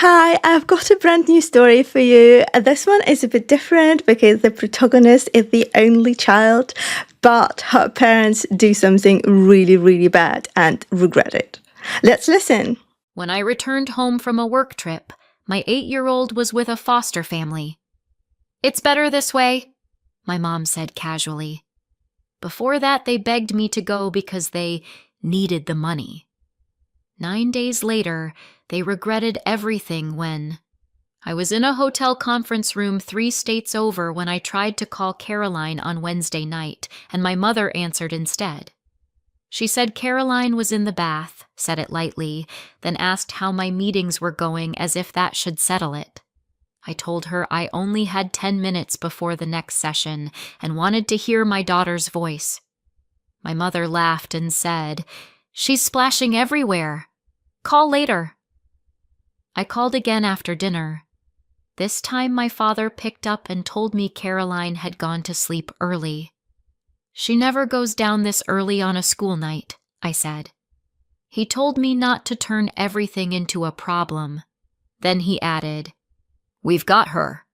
Hi, I've got a brand new story for you. This one is a bit different because the protagonist is the only child, but her parents do something really, really bad and regret it. Let's listen. When I returned home from a work trip, my 8-year-old was with a foster family. "It's better this way," my mom said casually. Before that, they begged me to go because they needed the money. 9 days later, they regretted everything when I was in a hotel conference room 3 states over when I tried to call Caroline on Wednesday night, and my mother answered instead. She said Caroline was in the bath, said it lightly, then asked how my meetings were going as if that should settle it. I told her I only had 10 minutes before the next session and wanted to hear my daughter's voice. My mother laughed and said, "She's splashing everywhere. Call later." I called again after dinner. This time my father picked up and told me Caroline had gone to sleep early. "She never goes down this early on a school night," I said. He told me not to turn everything into a problem. Then he added, "We've got her."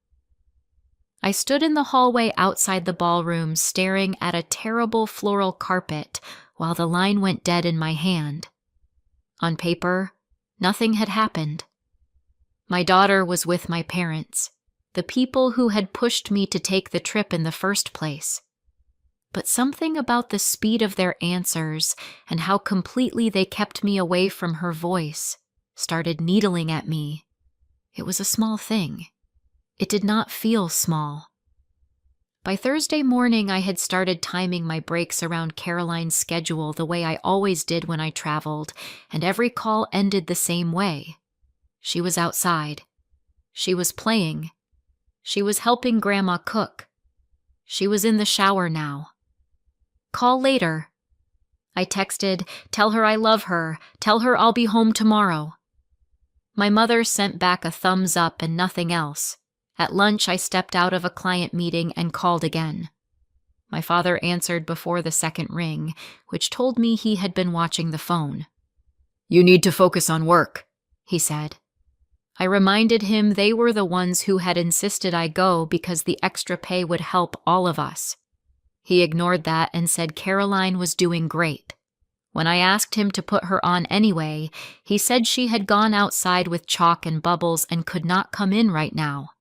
I stood in the hallway outside the ballroom staring at a terrible floral carpet while the line went dead in my hand. On paper, nothing had happened. My daughter was with my parents, the people who had pushed me to take the trip in the first place. But something about the speed of their answers and how completely they kept me away from her voice started needling at me. It was a small thing. It did not feel small. By Thursday morning, I had started timing my breaks around Caroline's schedule the way I always did when I traveled, and every call ended the same way. She was outside. She was playing. She was helping Grandma cook. She was in the shower now. "Call later." I texted, "Tell her I love her. Tell her I'll be home tomorrow." My mother sent back a thumbs up and nothing else. At lunch, I stepped out of a client meeting and called again. My father answered before the second ring, which told me he had been watching the phone. "You need to focus on work," he said. I reminded him they were the ones who had insisted I go because the extra pay would help all of us. He ignored that and said Caroline was doing great. When I asked him to put her on anyway, he said she had gone outside with chalk and bubbles and could not come in right now.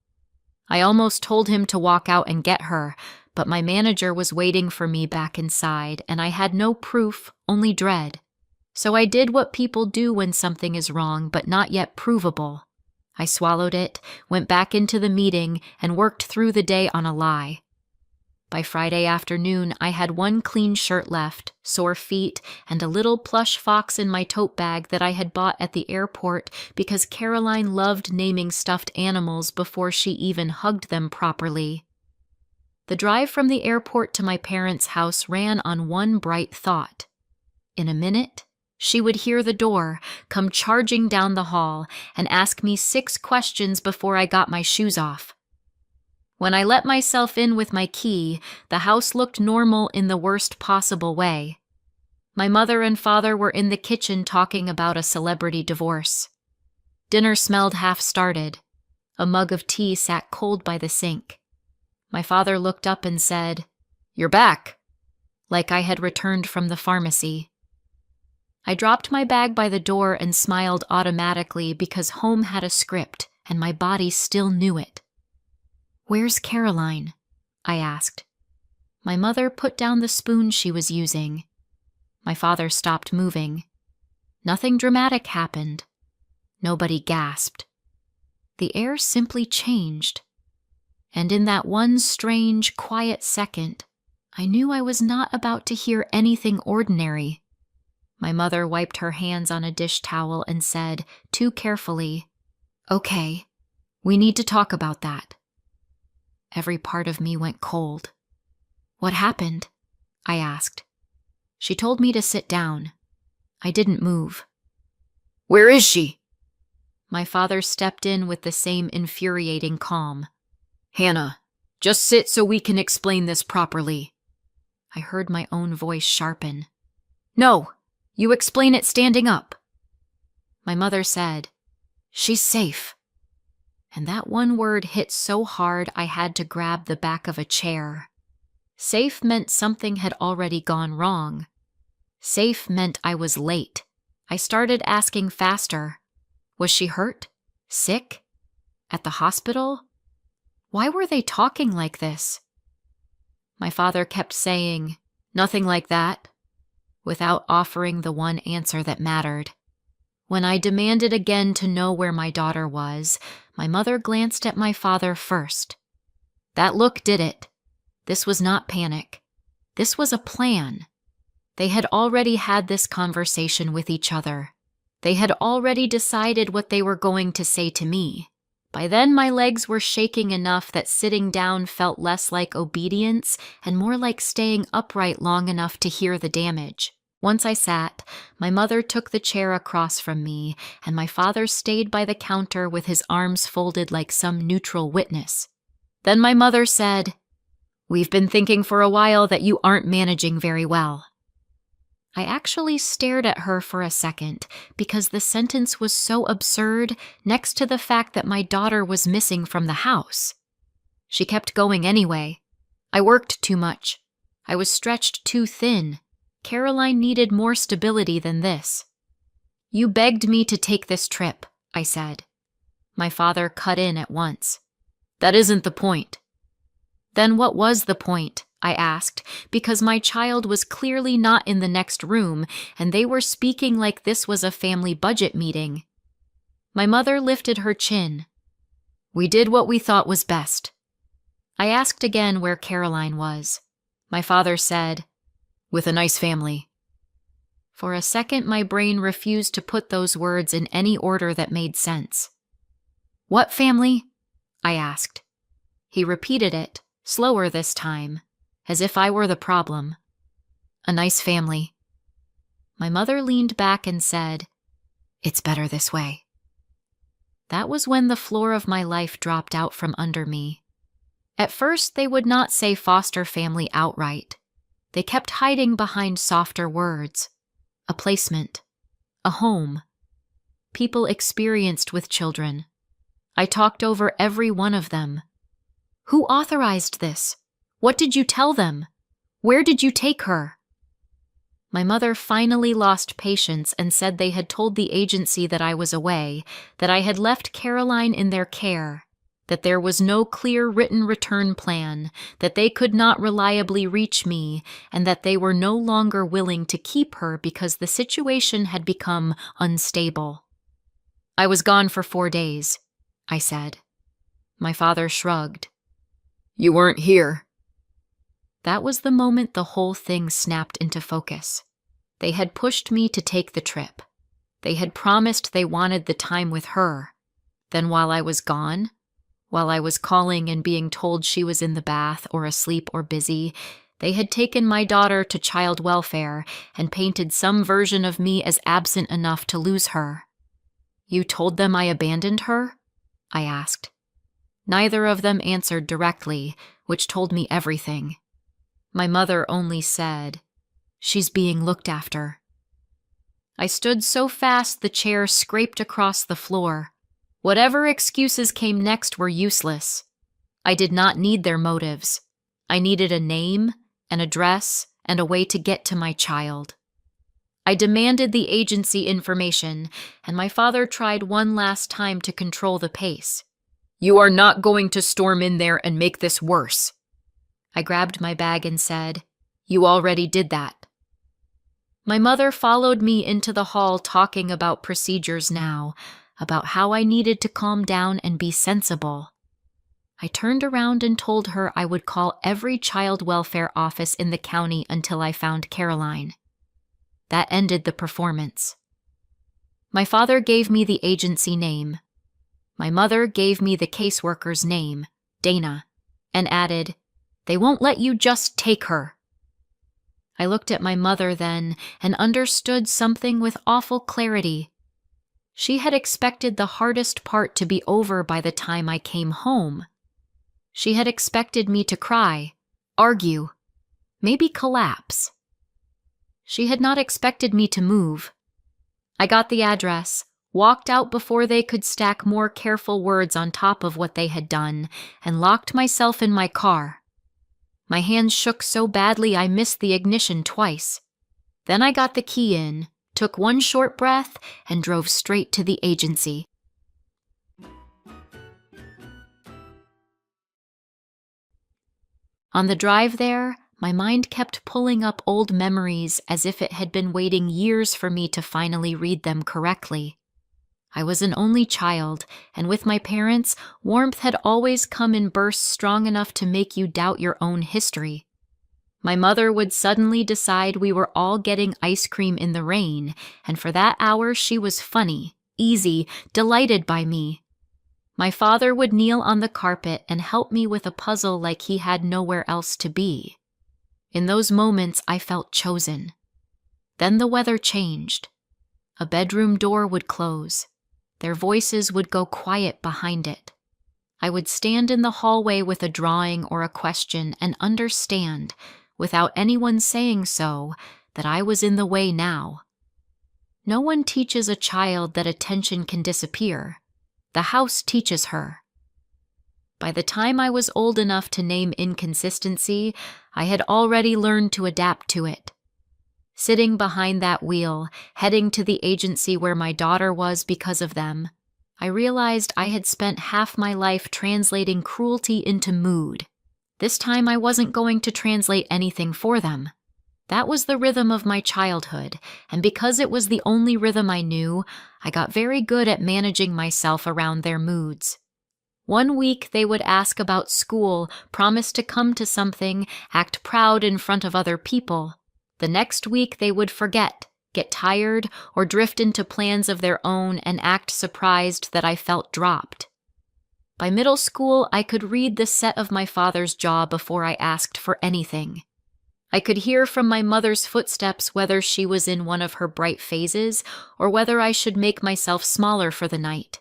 I almost told him to walk out and get her, but my manager was waiting for me back inside, and I had no proof, only dread. So I did what people do when something is wrong but not yet provable. I swallowed it, went back into the meeting, and worked through the day on a lie. By Friday afternoon, I had one clean shirt left, sore feet, and a little plush fox in my tote bag that I had bought at the airport because Caroline loved naming stuffed animals before she even hugged them properly. The drive from the airport to my parents' house ran on one bright thought. In a minute, she would hear the door, come charging down the hall, and ask me 6 questions before I got my shoes off. When I let myself in with my key, the house looked normal in the worst possible way. My mother and father were in the kitchen talking about a celebrity divorce. Dinner smelled half-started. A mug of tea sat cold by the sink. My father looked up and said, "You're back," like I had returned from the pharmacy. I dropped my bag by the door and smiled automatically because home had a script and my body still knew it. "Where's Caroline?" I asked. My mother put down the spoon she was using. My father stopped moving. Nothing dramatic happened. Nobody gasped. The air simply changed. And in that one strange, quiet second, I knew I was not about to hear anything ordinary. My mother wiped her hands on a dish towel and said, too carefully, "Okay, we need to talk about that." Every part of me went cold. "What happened?" I asked. She told me to sit down. I didn't move. "Where is she?" My father stepped in with the same infuriating calm. "Hannah, just sit so we can explain this properly." I heard my own voice sharpen. "No, you explain it standing up." My mother said, She's safe. And that one word hit so hard I had to grab the back of a chair. Safe meant something had already gone wrong. Safe meant I was late. I started asking faster. Was she hurt? Sick? At the hospital? Why were they talking like this? My father kept saying, "Nothing like that," without offering the one answer that mattered. When I demanded again to know where my daughter was, my mother glanced at my father first. That look did it. This was not panic. This was a plan. They had already had this conversation with each other. They had already decided what they were going to say to me. By then, my legs were shaking enough that sitting down felt less like obedience and more like staying upright long enough to hear the damage. Once I sat, my mother took the chair across from me, and my father stayed by the counter with his arms folded like some neutral witness. Then my mother said, "We've been thinking for a while that you aren't managing very well." I actually stared at her for a second because the sentence was so absurd next to the fact that my daughter was missing from the house. She kept going anyway. I worked too much. I was stretched too thin. Caroline needed more stability than this. "You begged me to take this trip," I said. My father cut in at once. "That isn't the point." "Then what was the point?" I asked, because my child was clearly not in the next room, and they were speaking like this was a family budget meeting. My mother lifted her chin. "We did what we thought was best." I asked again where Caroline was. My father said, "With a nice family." For a second, my brain refused to put those words in any order that made sense. "What family?" I asked. He repeated it, slower this time, as if I were the problem. "A nice family." My mother leaned back and said, "It's better this way." That was when the floor of my life dropped out from under me. At first, they would not say foster family outright. They kept hiding behind softer words. A placement. A home. People experienced with children. I talked over every one of them. Who authorized this? What did you tell them? Where did you take her? My mother finally lost patience and said they had told the agency that I was away, that I had left Caroline in their care, that there was no clear written return plan, that they could not reliably reach me, and that they were no longer willing to keep her because the situation had become unstable. "I was gone for 4 days," I said. My father shrugged. "You weren't here." That was the moment the whole thing snapped into focus. They had pushed me to take the trip. They had promised they wanted the time with her. Then while I was gone, while I was calling and being told she was in the bath or asleep or busy, they had taken my daughter to child welfare and painted some version of me as absent enough to lose her. "You told them I abandoned her?" I asked. Neither of them answered directly, which told me everything. My mother only said, "She's being looked after." I stood so fast the chair scraped across the floor. Whatever excuses came next were useless. I did not need their motives. I needed a name, an address, and a way to get to my child. I demanded the agency information, and my father tried one last time to control the pace. "You are not going to storm in there and make this worse." I grabbed my bag and said, "You already did that." My mother followed me into the hall talking about procedures now, about how I needed to calm down and be sensible. I turned around and told her I would call every child welfare office in the county until I found Caroline. That ended the performance. My father gave me the agency name. My mother gave me the caseworker's name, Dana, and added, "They won't let you just take her." I looked at my mother then and understood something with awful clarity. She had expected the hardest part to be over by the time I came home. She had expected me to cry, argue, maybe collapse. She had not expected me to move. I got the address, walked out before they could stack more careful words on top of what they had done, and locked myself in my car. My hands shook so badly I missed the ignition twice. Then I got the key in, took one short breath, and drove straight to the agency. On the drive there, my mind kept pulling up old memories as if it had been waiting years for me to finally read them correctly. I was an only child, and with my parents, warmth had always come in bursts strong enough to make you doubt your own history. My mother would suddenly decide we were all getting ice cream in the rain, and for that hour she was funny, easy, delighted by me. My father would kneel on the carpet and help me with a puzzle like he had nowhere else to be. In those moments, I felt chosen. Then the weather changed. A bedroom door would close. Their voices would go quiet behind it. I would stand in the hallway with a drawing or a question and understand, without anyone saying so, that I was in the way now. No one teaches a child that attention can disappear. The house teaches her. By the time I was old enough to name inconsistency, I had already learned to adapt to it. Sitting behind that wheel, heading to the agency where my daughter was because of them, I realized I had spent half my life translating cruelty into mood. This time I wasn't going to translate anything for them. That was the rhythm of my childhood, and because it was the only rhythm I knew, I got very good at managing myself around their moods. One week they would ask about school, promise to come to something, act proud in front of other people. The next week they would forget, get tired, or drift into plans of their own and act surprised that I felt dropped. By middle school, I could read the set of my father's jaw before I asked for anything. I could hear from my mother's footsteps whether she was in one of her bright phases or whether I should make myself smaller for the night.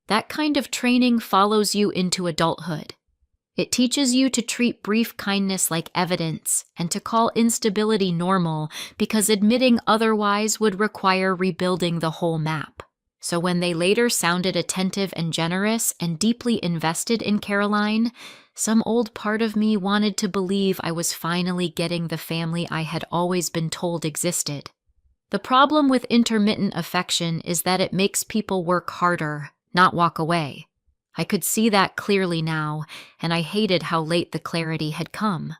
That kind of training follows you into adulthood. It teaches you to treat brief kindness like evidence and to call instability normal because admitting otherwise would require rebuilding the whole map. So when they later sounded attentive and generous and deeply invested in Caroline, some old part of me wanted to believe I was finally getting the family I had always been told existed. The problem with intermittent affection is that it makes people work harder, not walk away. I could see that clearly now, and I hated how late the clarity had come.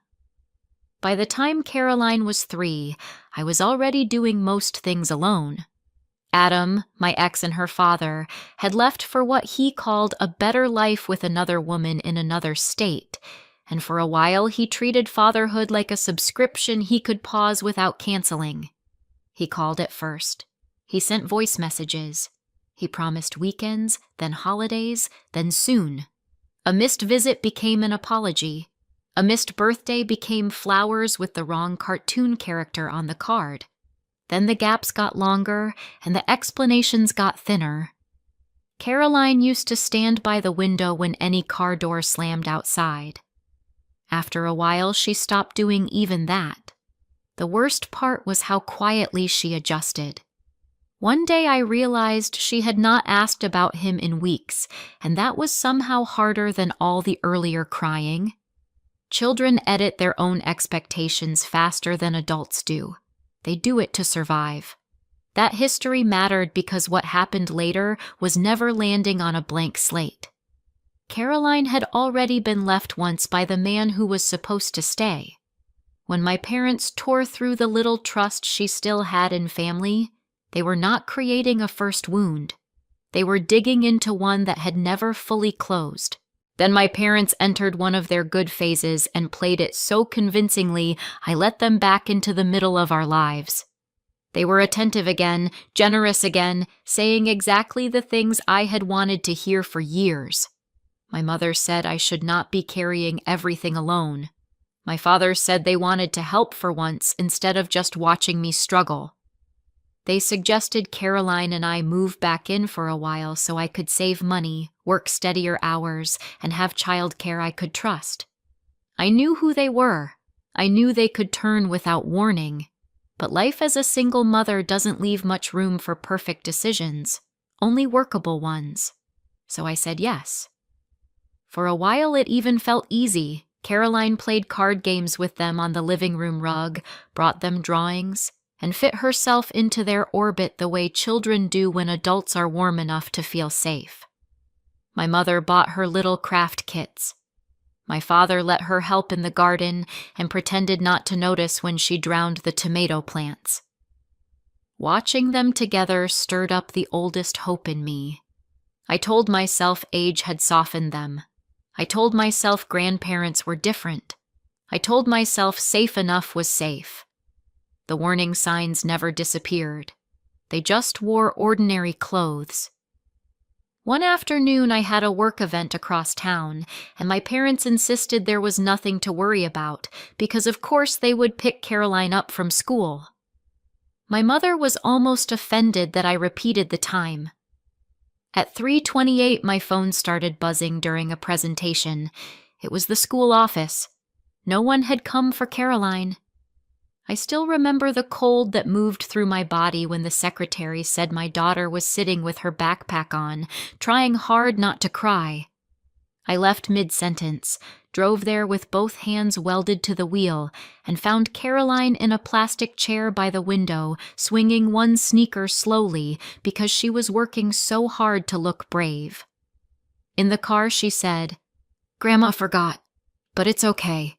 By the time Caroline was 3, I was already doing most things alone. Adam, my ex and her father, had left for what he called a better life with another woman in another state, and for a while he treated fatherhood like a subscription he could pause without canceling. He called at first. He sent voice messages. He promised weekends, then holidays, then soon. A missed visit became an apology. A missed birthday became flowers with the wrong cartoon character on the card. Then the gaps got longer, and the explanations got thinner. Caroline used to stand by the window when any car door slammed outside. After a while, she stopped doing even that. The worst part was how quietly she adjusted. One day I realized she had not asked about him in weeks, and that was somehow harder than all the earlier crying. Children edit their own expectations faster than adults do. They do it to survive. That history mattered because what happened later was never landing on a blank slate. Caroline had already been left once by the man who was supposed to stay. When my parents tore through the little trust she still had in family, they were not creating a first wound. They were digging into one that had never fully closed. Then my parents entered one of their good phases and played it so convincingly I let them back into the middle of our lives. They were attentive again, generous again, saying exactly the things I had wanted to hear for years. My mother said I should not be carrying everything alone. My father said they wanted to help for once instead of just watching me struggle. They suggested Caroline and I move back in for a while so I could save money, work steadier hours, and have childcare I could trust. I knew who they were. I knew they could turn without warning. But life as a single mother doesn't leave much room for perfect decisions. only workable ones. So I said yes. For a while it even felt easy. Caroline played card games with them on the living room rug, brought them drawings, and fit herself into their orbit the way children do when adults are warm enough to feel safe. My mother bought her little craft kits. My father let her help in the garden and pretended not to notice when she drowned the tomato plants. Watching them together stirred up the oldest hope in me. I told myself age had softened them. I told myself grandparents were different. I told myself safe enough was safe. The warning signs never disappeared. They just wore ordinary clothes. One afternoon I had a work event across town, and my parents insisted there was nothing to worry about, because of course they would pick Caroline up from school. My mother was almost offended that I repeated the time. At 3:28 my phone started buzzing during a presentation. It was the school office. No one had come for Caroline. I still remember the cold that moved through my body when the secretary said my daughter was sitting with her backpack on, trying hard not to cry. I left mid-sentence, drove there with both hands welded to the wheel, and found Caroline in a plastic chair by the window, swinging one sneaker slowly because she was working so hard to look brave. In the car she said, "Grandma forgot, but it's okay,"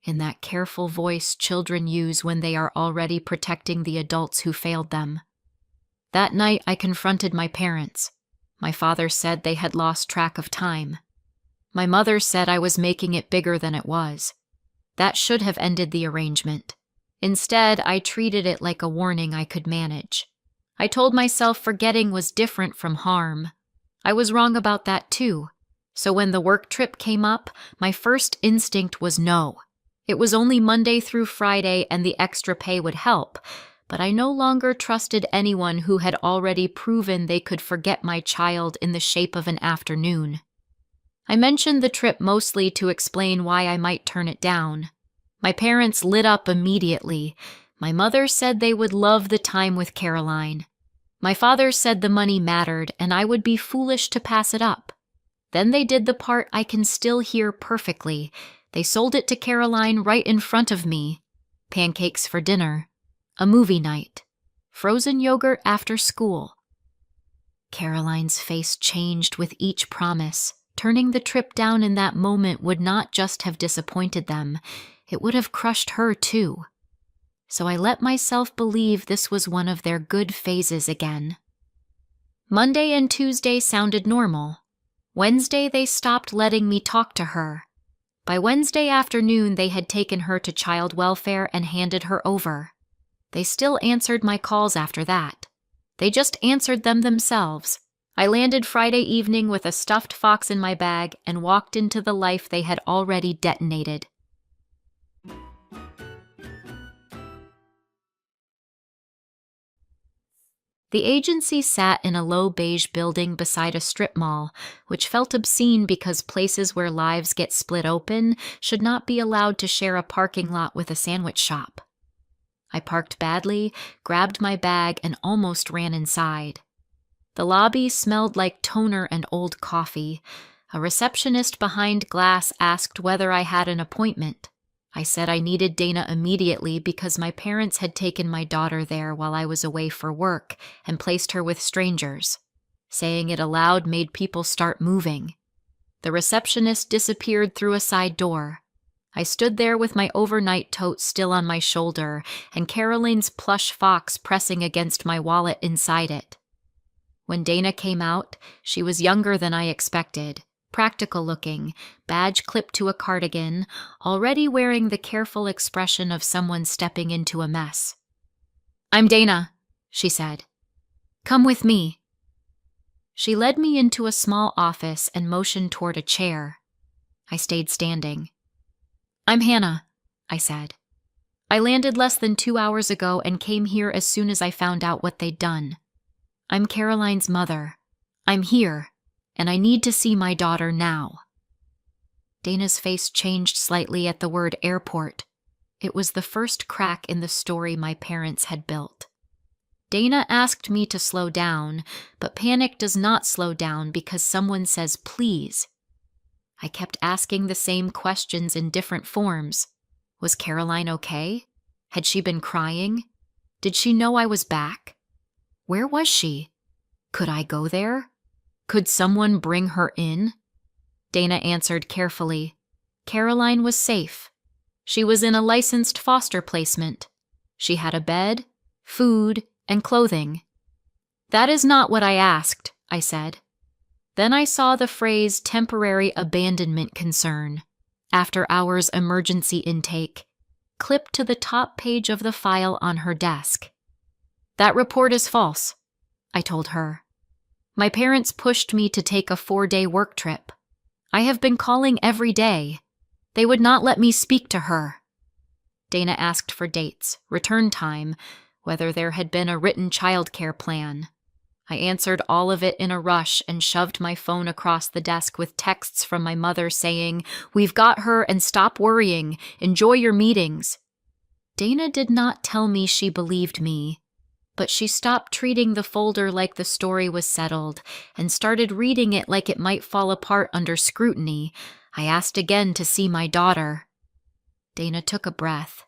in that careful voice children use when they are already protecting the adults who failed them. That night I confronted my parents. My father said they had lost track of time. My mother said I was making it bigger than it was. That should have ended the arrangement. Instead, I treated it like a warning I could manage. I told myself forgetting was different from harm. I was wrong about that too. So when the work trip came up, my first instinct was no. It was only Monday through Friday and the extra pay would help, but I no longer trusted anyone who had already proven they could forget my child in the shape of an afternoon. I mentioned the trip mostly to explain why I might turn it down. My parents lit up immediately. My mother said they would love the time with Caroline. My father said the money mattered and I would be foolish to pass it up. Then they did the part I can still hear perfectly. They sold it to Caroline right in front of me. Pancakes for dinner. A movie night. Frozen yogurt after school. Caroline's face changed with each promise. Turning the trip down in that moment would not just have disappointed them, it would have crushed her too. So I let myself believe this was one of their good phases again. Monday and Tuesday sounded normal. Wednesday they stopped letting me talk to her. By Wednesday afternoon they had taken her to child welfare and handed her over. They still answered my calls after that. They just answered them themselves. I landed Friday evening with a stuffed fox in my bag and walked into the life they had already detonated. The agency sat in a low beige building beside a strip mall, which felt obscene because places where lives get split open should not be allowed to share a parking lot with a sandwich shop. I parked badly, grabbed my bag, and almost ran inside. The lobby smelled like toner and old coffee. A receptionist behind glass asked whether I had an appointment. I said I needed Dana immediately because my parents had taken my daughter there while I was away for work and placed her with strangers. Saying it aloud made people start moving. The receptionist disappeared through a side door. I stood there with my overnight tote still on my shoulder and Caroline's plush fox pressing against my wallet inside it. When Dana came out, she was younger than I expected, practical looking, badge clipped to a cardigan, already wearing the careful expression of someone stepping into a mess. "I'm Dana," she said. "Come with me." She led me into a small office and motioned toward a chair. I stayed standing. "I'm Hannah," I said. "I landed less than 2 hours ago and came here as soon as I found out what they'd done. I'm Caroline's mother. I'm here, and I need to see my daughter now." Dana's face changed slightly at the word airport. It was the first crack in the story my parents had built. Dana asked me to slow down, but panic does not slow down because someone says please. I kept asking the same questions in different forms. Was Caroline okay? Had she been crying? Did she know I was back? Where was she? Could I go there? Could someone bring her in? Dana answered carefully. Caroline was safe. She was in a licensed foster placement. She had a bed, food, and clothing. That is not what I asked, I said. Then I saw the phrase temporary abandonment concern, after hours emergency intake, clipped to the top page of the file on her desk. That report is false, I told her. My parents pushed me to take a 4-day work trip. I have been calling every day. They would not let me speak to her. Dana asked for dates, return time, whether there had been a written childcare plan. I answered all of it in a rush and shoved my phone across the desk with texts from my mother saying, "We've got her and stop worrying. Enjoy your meetings." Dana did not tell me she believed me, but she stopped treating the folder like the story was settled and started reading it like it might fall apart under scrutiny. I asked again to see my daughter. Dana took a breath,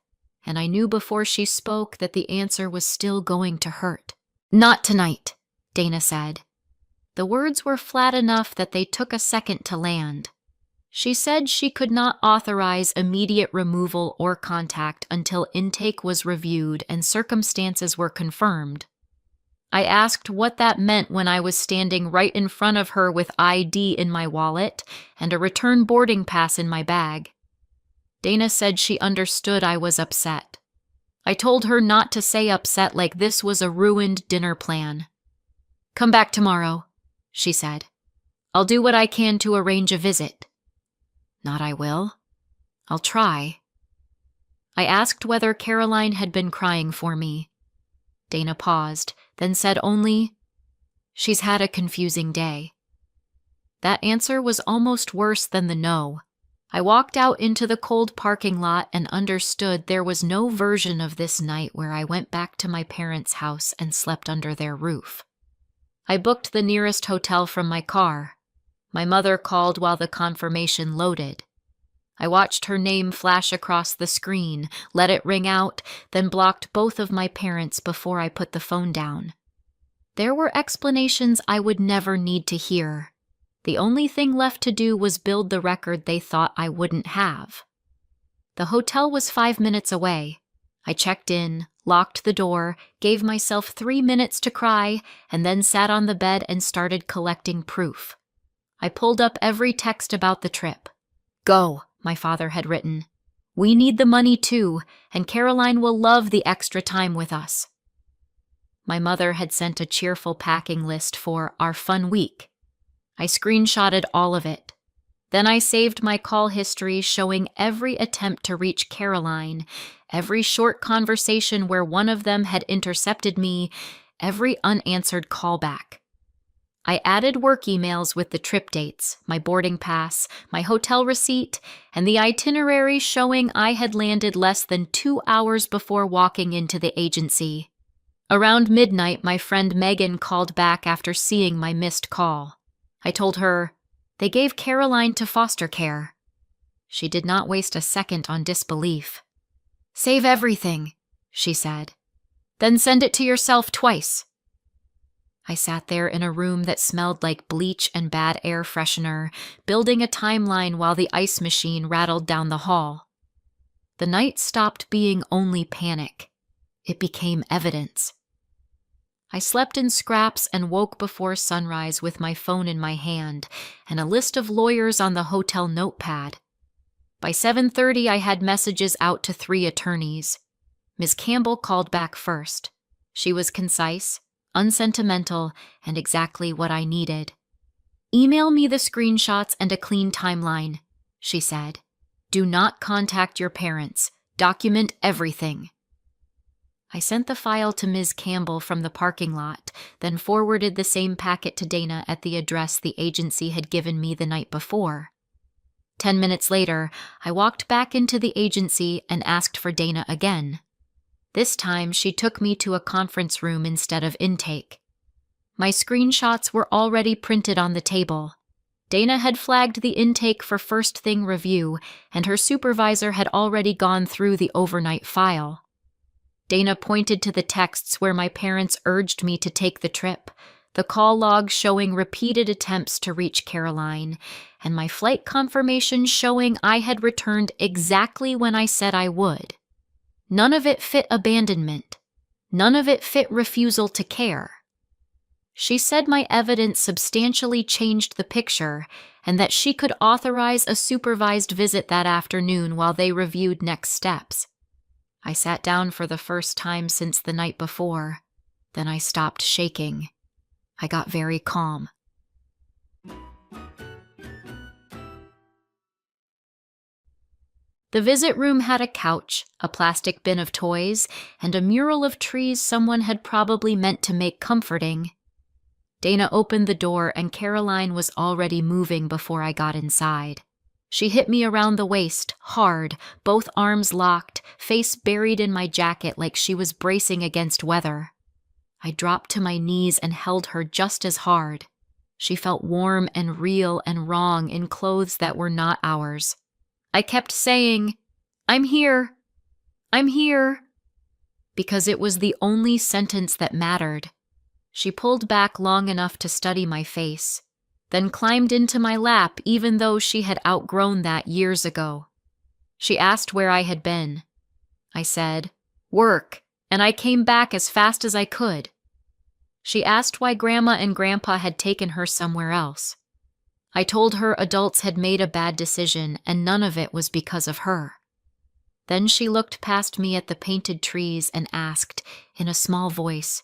and I knew before she spoke that the answer was still going to hurt. "Not tonight," Dana said. The words were flat enough that they took a second to land. She said she could not authorize immediate removal or contact until intake was reviewed and circumstances were confirmed. I asked what that meant when I was standing right in front of her with ID in my wallet and a return boarding pass in my bag. Dana said she understood I was upset. I told her not to say upset like this was a ruined dinner plan. "Come back tomorrow," she said. "I'll do what I can to arrange a visit." "Not I will. I'll try." I asked whether Caroline had been crying for me. Dana paused, then said only, "She's had a confusing day." That answer was almost worse than the no. I walked out into the cold parking lot and understood there was no version of this night where I went back to my parents' house and slept under their roof. I booked the nearest hotel from my car. My mother called while the confirmation loaded. I watched her name flash across the screen, let it ring out, then blocked both of my parents before I put the phone down. There were explanations I would never need to hear. The only thing left to do was build the record they thought I wouldn't have. The hotel was 5 minutes away. I checked in, locked the door, gave myself 3 minutes to cry, and then sat on the bed and started collecting proof. I pulled up every text about the trip. "Go," my father had written. "We need the money too, and Caroline will love the extra time with us." My mother had sent a cheerful packing list for our fun week. I screenshotted all of it. Then I saved my call history showing every attempt to reach Caroline, every short conversation where one of them had intercepted me, every unanswered callback. I added work emails with the trip dates, my boarding pass, my hotel receipt, and the itinerary showing I had landed less than 2 hours before walking into the agency. Around midnight, my friend Megan called back after seeing my missed call. I told her, "They gave Caroline to foster care." She did not waste a second on disbelief. "Save everything," she said. "Then send it to yourself twice." I sat there in a room that smelled like bleach and bad air freshener, building a timeline while the ice machine rattled down the hall. The night stopped being only panic. It became evidence. I slept in scraps and woke before sunrise with my phone in my hand and a list of lawyers on the hotel notepad. By 7:30, I had messages out to 3 attorneys. Ms. Campbell called back first. She was concise, unsentimental, and exactly what I needed. "Email me the screenshots and a clean timeline," she said. "Do not contact your parents. Document everything." I sent the file to Ms. Campbell from the parking lot, then forwarded the same packet to Dana at the address the agency had given me the night before. 10 minutes later, I walked back into the agency and asked for Dana again. This time, she took me to a conference room instead of intake. My screenshots were already printed on the table. Dana had flagged the intake for first thing review, and her supervisor had already gone through the overnight file. Dana pointed to the texts where my parents urged me to take the trip, the call log showing repeated attempts to reach Caroline, and my flight confirmation showing I had returned exactly when I said I would. None of it fit abandonment. None of it fit refusal to care. She said my evidence substantially changed the picture and that she could authorize a supervised visit that afternoon while they reviewed next steps. I sat down for the first time since the night before. Then I stopped shaking. I got very calm. The visit room had a couch, a plastic bin of toys, and a mural of trees someone had probably meant to make comforting. Dana opened the door and Caroline was already moving before I got inside. She hit me around the waist, hard, both arms locked, face buried in my jacket like she was bracing against weather. I dropped to my knees and held her just as hard. She felt warm and real and wrong in clothes that were not ours. I kept saying, "I'm here. I'm here," because it was the only sentence that mattered. She pulled back long enough to study my face, then climbed into my lap even though she had outgrown that years ago. She asked where I had been. I said, "Work, and I came back as fast as I could." She asked why Grandma and Grandpa had taken her somewhere else. I told her adults had made a bad decision and none of it was because of her. Then she looked past me at the painted trees and asked, in a small voice,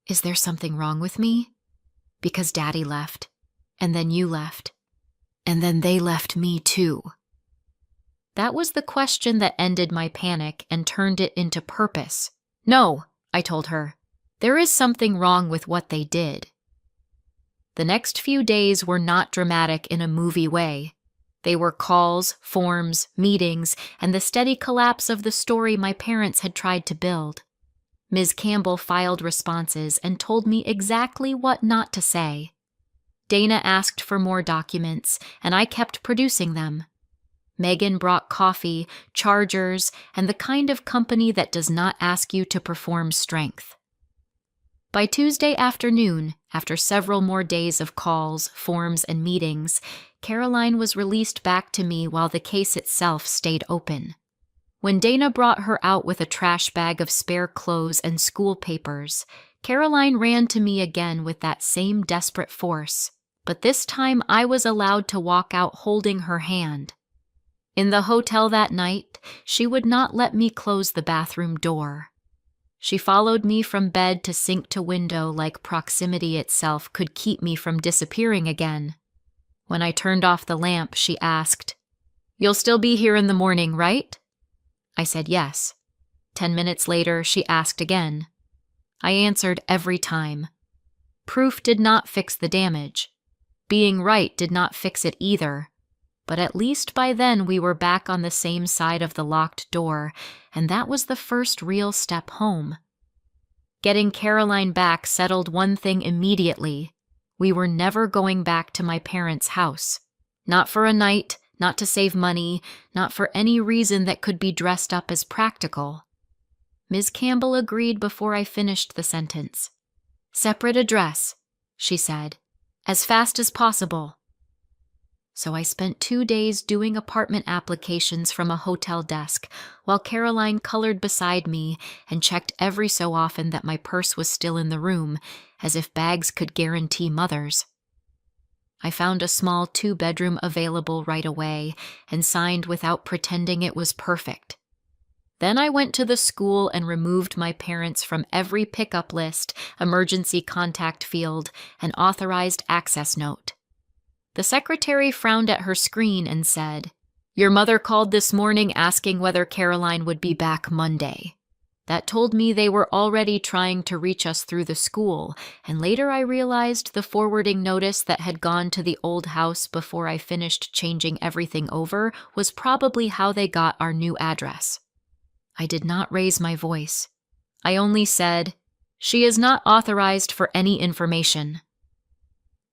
"Is there something wrong with me? Because Daddy left, and then you left, and then they left me too." That was the question that ended my panic and turned it into purpose. "No," I told her, "there is something wrong with what they did." The next few days were not dramatic in a movie way. They were calls, forms, meetings, and the steady collapse of the story my parents had tried to build. Ms. Campbell filed responses and told me exactly what not to say. Dana asked for more documents, and I kept producing them. Megan brought coffee, chargers, and the kind of company that does not ask you to perform strength. By Tuesday afternoon, after several more days of calls, forms, and meetings, Caroline was released back to me while the case itself stayed open. When Dana brought her out with a trash bag of spare clothes and school papers, Caroline ran to me again with that same desperate force, but this time I was allowed to walk out holding her hand. In the hotel that night, she would not let me close the bathroom door. She followed me from bed to sink to window like proximity itself could keep me from disappearing again. When I turned off the lamp, she asked, "You'll still be here in the morning, right?" I said yes. 10 minutes later, she asked again. I answered every time. Proof did not fix the damage. Being right did not fix it either. But at least by then we were back on the same side of the locked door, and that was the first real step home. Getting Caroline back settled one thing immediately. We were never going back to my parents' house. Not for a night, not to save money, not for any reason that could be dressed up as practical. Ms. Campbell agreed before I finished the sentence. "Separate address," she said, "as fast as possible." So I spent 2 days doing apartment applications from a hotel desk while Caroline colored beside me and checked every so often that my purse was still in the room, as if bags could guarantee mothers. I found a small 2-bedroom available right away and signed without pretending it was perfect. Then I went to the school and removed my parents from every pickup list, emergency contact field, and authorized access note. The secretary frowned at her screen and said, "Your mother called this morning asking whether Caroline would be back Monday." That told me they were already trying to reach us through the school, and later I realized the forwarding notice that had gone to the old house before I finished changing everything over was probably how they got our new address. I did not raise my voice. I only said, "She is not authorized for any information."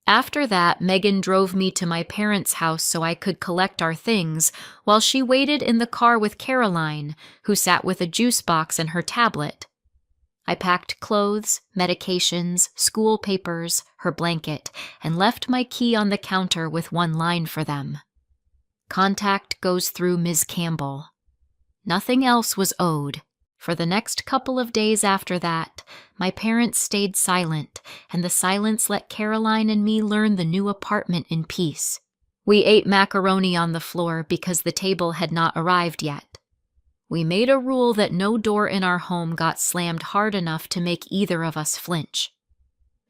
After that, Megan drove me to my parents' house so I could collect our things, while she waited in the car with Caroline, who sat with a juice box and her tablet. I packed clothes, medications, school papers, her blanket, and left my key on the counter with one line for them. Contact goes through Ms. Campbell. Nothing else was owed. For the next couple of days after that, my parents stayed silent, and the silence let Caroline and me learn the new apartment in peace. We ate macaroni on the floor because the table had not arrived yet. We made a rule that no door in our home got slammed hard enough to make either of us flinch.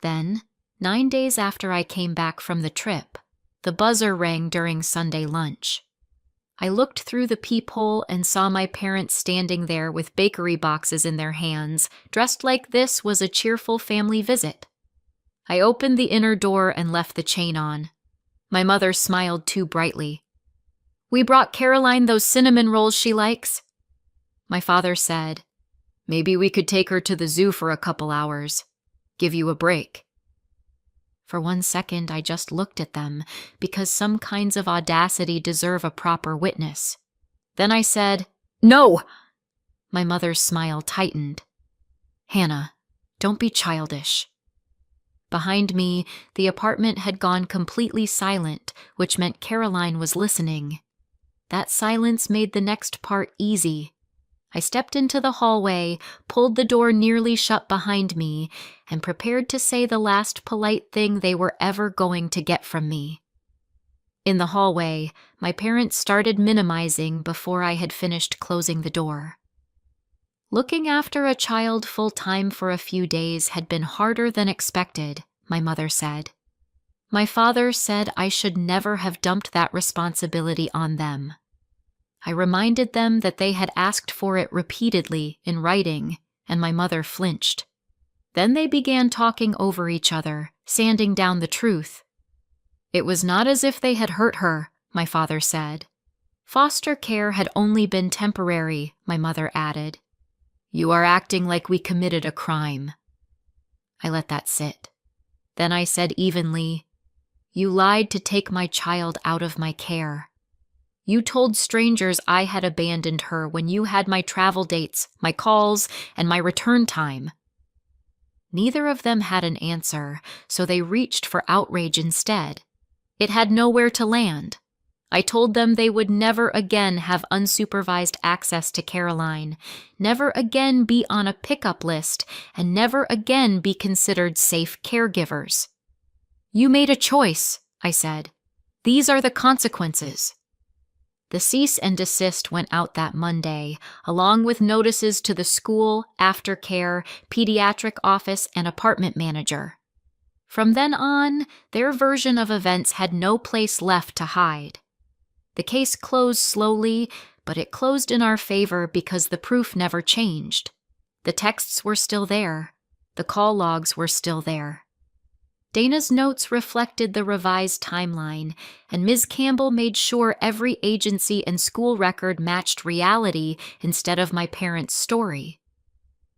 Then, 9 days after I came back from the trip, the buzzer rang during Sunday lunch. I looked through the peephole and saw my parents standing there with bakery boxes in their hands, dressed like this was a cheerful family visit. I opened the inner door and left the chain on. My mother smiled too brightly. "We brought Caroline those cinnamon rolls she likes." My father said, "Maybe we could take her to the zoo for a couple hours. Give you a break." For 1 second, I just looked at them, because some kinds of audacity deserve a proper witness. Then I said, "No!" My mother's smile tightened. "Hannah, don't be childish." Behind me, the apartment had gone completely silent, which meant Caroline was listening. That silence made the next part easy. I stepped into the hallway, pulled the door nearly shut behind me, and prepared to say the last polite thing they were ever going to get from me. In the hallway, my parents started minimizing before I had finished closing the door. Looking after a child full-time for a few days had been harder than expected, my mother said. My father said I should never have dumped that responsibility on them. I reminded them that they had asked for it repeatedly in writing, and my mother flinched. Then they began talking over each other, sanding down the truth. It was not as if they had hurt her, my father said. Foster care had only been temporary, my mother added. You are acting like we committed a crime. I let that sit. Then I said evenly, You lied to take my child out of my care. You told strangers I had abandoned her when you had my travel dates, my calls, and my return time. Neither of them had an answer, so they reached for outrage instead. It had nowhere to land. I told them they would never again have unsupervised access to Caroline, never again be on a pickup list, and never again be considered safe caregivers. You made a choice, I said. These are the consequences. The cease and desist went out that Monday, along with notices to the school, aftercare, pediatric office, and apartment manager. From then on, their version of events had no place left to hide. The case closed slowly, but it closed in our favor because the proof never changed. The texts were still there. The call logs were still there. Dana's notes reflected the revised timeline, and Ms. Campbell made sure every agency and school record matched reality instead of my parents' story.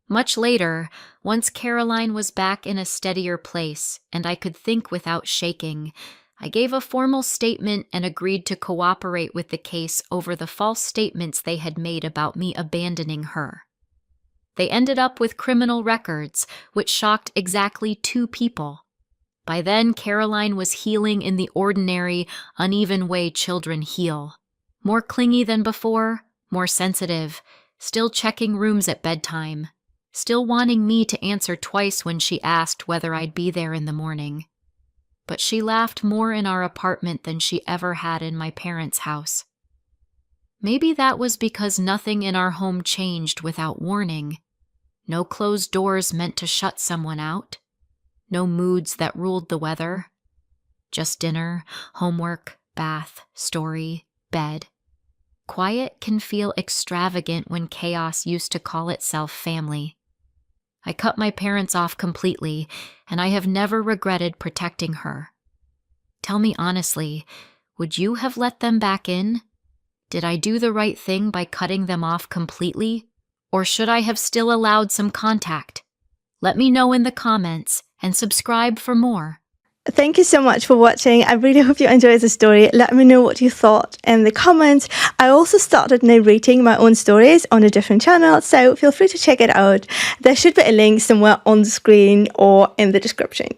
Much later, once Caroline was back in a steadier place and I could think without shaking, I gave a formal statement and agreed to cooperate with the case over the false statements they had made about me abandoning her. They ended up with criminal records, which shocked exactly 2 people. By then, Caroline was healing in the ordinary, uneven way children heal. More clingy than before, more sensitive, still checking rooms at bedtime, still wanting me to answer twice when she asked whether I'd be there in the morning. But she laughed more in our apartment than she ever had in my parents' house. Maybe that was because nothing in our home changed without warning. No closed doors meant to shut someone out. No moods that ruled the weather. Just dinner, homework, bath, story, bed. Quiet can feel extravagant when chaos used to call itself family. I cut my parents off completely, and I have never regretted protecting her. Tell me honestly, would you have let them back in? Did I do the right thing by cutting them off completely, Or should I have still allowed some contact? Let me know in the comments and subscribe for more. Thank you so much for watching. I really hope you enjoyed the story. Let me know what you thought in the comments. I also started narrating my own stories on a different channel, so feel free to check it out. There should be a link somewhere on the screen or in the description.